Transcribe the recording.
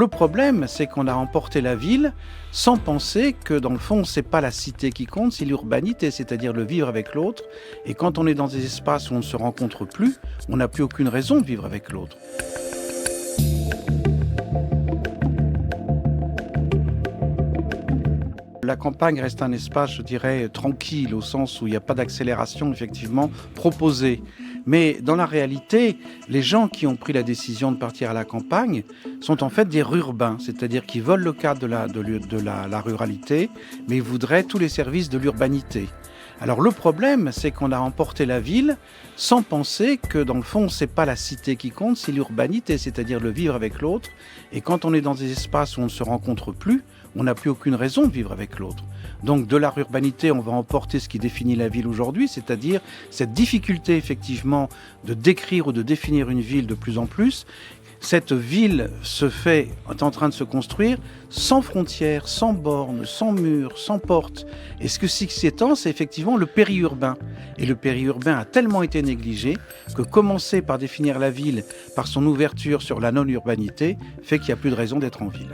Le problème, c'est qu'on a emporté la ville sans penser que dans le fond, c'est pas la cité qui compte, c'est l'urbanité, c'est-à-dire le vivre avec l'autre. Et quand on est dans des espaces où on ne se rencontre plus, on n'a plus aucune raison de vivre avec l'autre. La campagne reste un espace, je dirais, tranquille, au sens où il n'y a pas d'accélération, effectivement, proposée. Mais dans la réalité, les gens qui ont pris la décision de partir à la campagne sont en fait des rurbains, c'est-à-dire qu'ils veulent le cadre de la ruralité, mais ils voudraient tous les services de l'urbanité. Alors le problème, c'est qu'on a emporté la ville sans penser que dans le fond, c'est pas la cité qui compte, c'est l'urbanité, c'est-à-dire le vivre avec l'autre. Et quand on est dans des espaces où on ne se rencontre plus, on n'a plus aucune raison de vivre avec l'autre. Donc de la rurbanité, on va emporter ce qui définit la ville aujourd'hui, c'est-à-dire cette difficulté effectivement de décrire ou de définir une ville de plus en plus. Cette ville est en train de se construire sans frontières, sans bornes, sans murs, sans portes. Et ce que s'étend, c'est effectivement le périurbain. Et le périurbain a tellement été négligé que commencer par définir la ville par son ouverture sur la non-urbanité fait qu'il n'y a plus de raison d'être en ville.